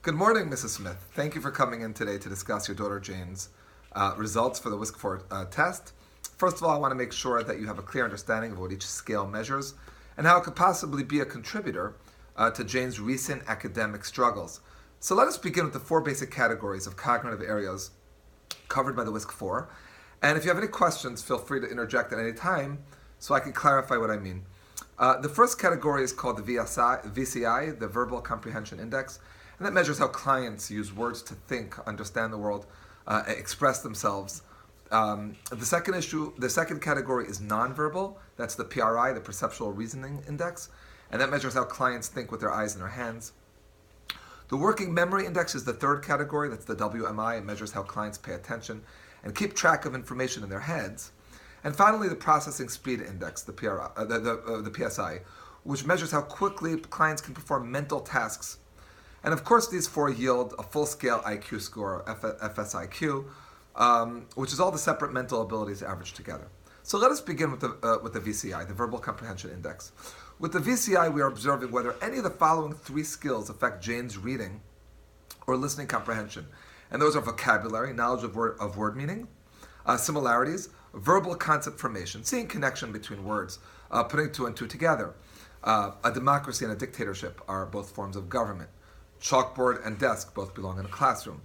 Good morning, Mrs. Smith. Thank you for coming in today to discuss your daughter Jane's results for the WISC-IV test. First of all, I want to make sure that you have a clear understanding of what each scale measures and how it could possibly be a contributor to Jane's recent academic struggles. So let us begin with the four basic categories of cognitive areas covered by the WISC-IV. And if you have any questions, feel free to interject at any time so I can clarify what I mean. The first category is called the VCI, the Verbal Comprehension Index, and that measures how clients use words to think, understand the world, express themselves. The second category is nonverbal. That's the PRI, the Perceptual Reasoning Index, and that measures how clients think with their eyes and their hands. The Working Memory Index is the third category. That's the WMI. It measures how clients pay attention and keep track of information in their heads. And finally, the Processing Speed Index, the PSI, which measures how quickly clients can perform mental tasks. And of course, these four yield a full-scale IQ score, FSIQ, which is all the separate mental abilities averaged together. So let us begin with the VCI, the Verbal Comprehension Index. With the VCI, we are observing whether any of the following three skills affect Jane's reading or listening comprehension. And those are vocabulary, knowledge of word meaning, similarities, verbal concept formation, seeing connection between words, putting two and two together. A democracy and a dictatorship are both forms of government. Chalkboard and desk both belong in a classroom.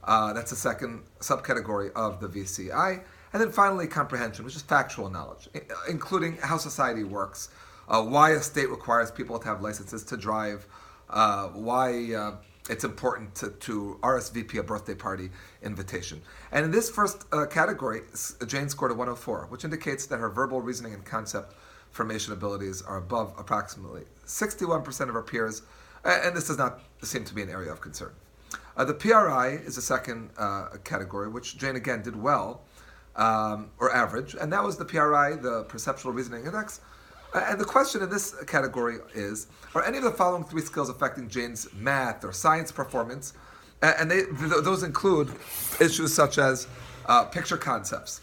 That's the second subcategory of the VCI. And then finally, comprehension, which is factual knowledge, including how society works, why a state requires people to have licenses to drive, why it's important to RSVP a birthday party invitation. And in this first category, Jane scored a 104, which indicates that her verbal reasoning and concept formation abilities are above approximately 61% of her peers, and this does not seem to be an area of concern. The PRI is the second category, which Jane again did well, or average, and that was the PRI, the Perceptual Reasoning Index. And the question in this category is, are any of the following three skills affecting Jane's math or science performance? And those include issues such as picture concepts,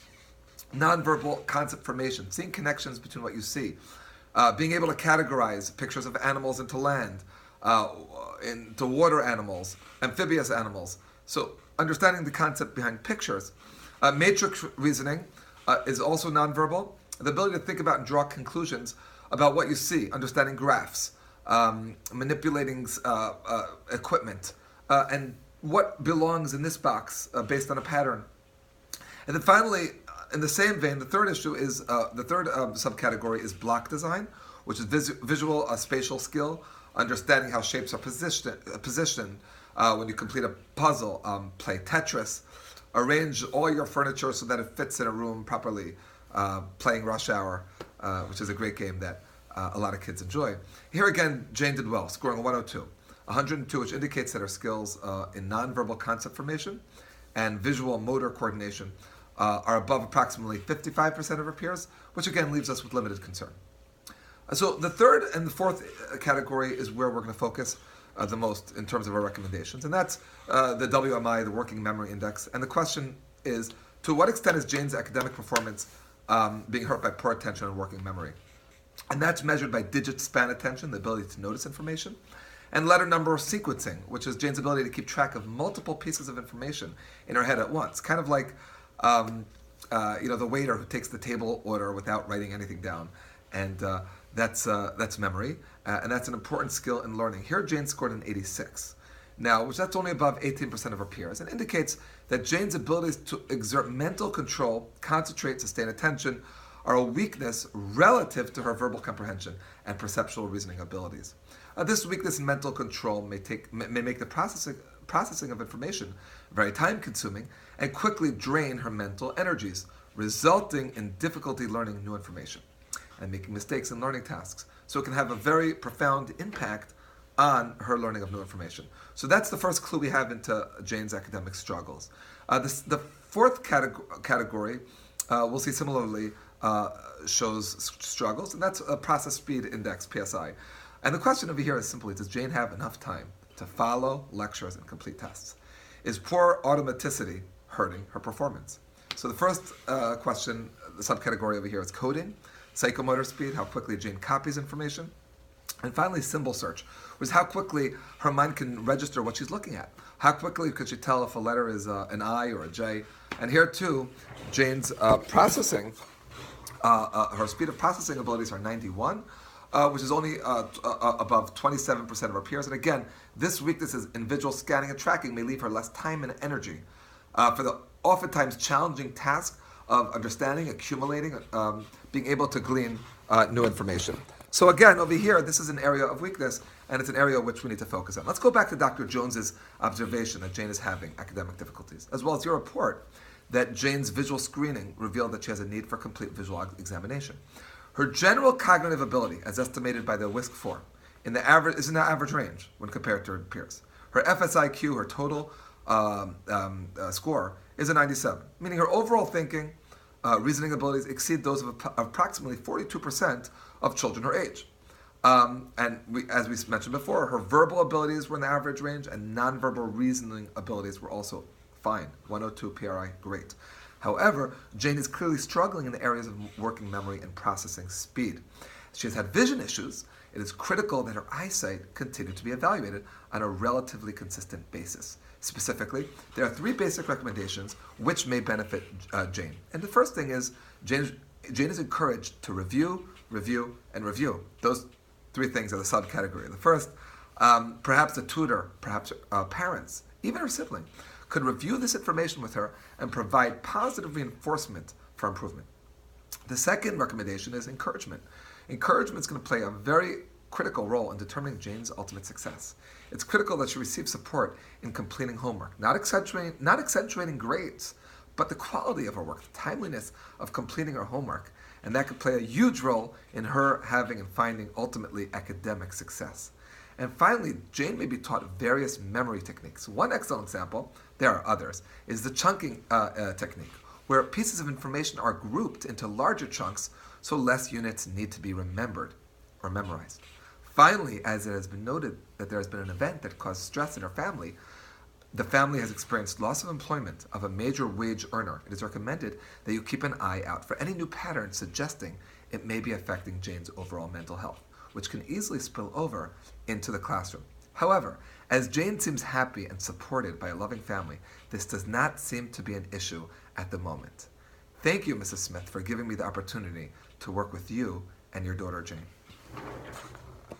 nonverbal concept formation, seeing connections between what you see, being able to categorize pictures of animals into land, into water animals, amphibious animals. So understanding the concept behind pictures. Matrix reasoning is also nonverbal. The ability to think about and draw conclusions about what you see, understanding graphs, manipulating equipment, and what belongs in this box based on a pattern. And then finally, in the same vein, the third issue is, the third subcategory is block design, which is visual spatial skill, understanding how shapes are positioned when you complete a puzzle, play Tetris, arrange all your furniture so that it fits in a room properly, playing Rush Hour, which is a great game that a lot of kids enjoy. Here again, Jane did well, scoring a 102. 102, which indicates that her skills in nonverbal concept formation and visual motor coordination are above approximately 55% of her peers, which again leaves us with limited concern. So the third and the fourth category is where we're going to focus the most in terms of our recommendations, and that's the WMI, the Working Memory Index. And the question is, to what extent is Jane's academic performance being hurt by poor attention and working memory? And that's measured by digit span attention, the ability to notice information, and letter number sequencing, which is Jane's ability to keep track of multiple pieces of information in her head at once, kind of like the waiter who takes the table order without writing anything down, and that's memory, and that's an important skill in learning. Here, Jane scored an 86. Now, that's only above 18% of her peers, and indicates that Jane's abilities to exert mental control, concentrate, sustain attention, are a weakness relative to her verbal comprehension and perceptual reasoning abilities. This weakness in mental control may make the processing of information very time-consuming and quickly drain her mental energies, resulting in difficulty learning new information and making mistakes in learning tasks. So it can have a very profound impact on her learning of new information. So that's the first clue we have into Jane's academic struggles. The fourth category, we'll see similarly, shows struggles, and that's a Process Speed Index, PSI. And the question over here is simply, does Jane have enough time to follow lectures and complete tests? Is poor automaticity hurting her performance? So the first question, the subcategory over here is coding, psychomotor speed, how quickly Jane copies information, And finally, symbol search, which is how quickly her mind can register what she's looking at. How quickly could she tell if a letter is an I or a J? And here too, Jane's processing, her speed of processing abilities are 91, which is only above 27% of her peers. And again, this weakness in visual scanning and tracking may leave her less time and energy for the oftentimes challenging task of understanding, accumulating, being able to glean new information. So again, over here, this is an area of weakness, and it's an area which we need to focus on. Let's go back to Dr. Jones's observation that Jane is having academic difficulties, as well as your report that Jane's visual screening revealed that she has a need for complete visual examination. Her general cognitive ability, as estimated by the WISC-IV, is in the average range when compared to her peers. Her FSIQ, her total score, is a 97, meaning her overall thinking, reasoning abilities exceed those of approximately 42% of children her age. As we mentioned before, her verbal abilities were in the average range, and nonverbal reasoning abilities were also fine. 102 PRI, great. However, Jane is clearly struggling in the areas of working memory and processing speed. She has had vision issues. It is critical that her eyesight continue to be evaluated on a relatively consistent basis. Specifically, there are 3 basic recommendations which may benefit Jane. And the first thing is, Jane is encouraged to review, and review. Those 3 things are the subcategory. The first, perhaps a tutor, perhaps parents, even her sibling, could review this information with her and provide positive reinforcement for improvement. The second recommendation is encouragement. Encouragement is going to play a very critical role in determining Jane's ultimate success. It's critical that she receive support in completing homework, not accentuating grades, but the quality of her work, the timeliness of completing her homework. And that could play a huge role in her having and finding ultimately academic success. And finally, Jane may be taught various memory techniques. One excellent example, there are others, is the chunking technique, where pieces of information are grouped into larger chunks so less units need to be remembered or memorized. Finally, as it has been noted that there has been an event that caused stress in her family, the family has experienced loss of employment of a major wage earner. It is recommended that you keep an eye out for any new patterns suggesting it may be affecting Jane's overall mental health, which can easily spill over into the classroom. However, as Jane seems happy and supported by a loving family, this does not seem to be an issue at the moment. Thank you, Mrs. Smith, for giving me the opportunity to work with you and your daughter, Jane.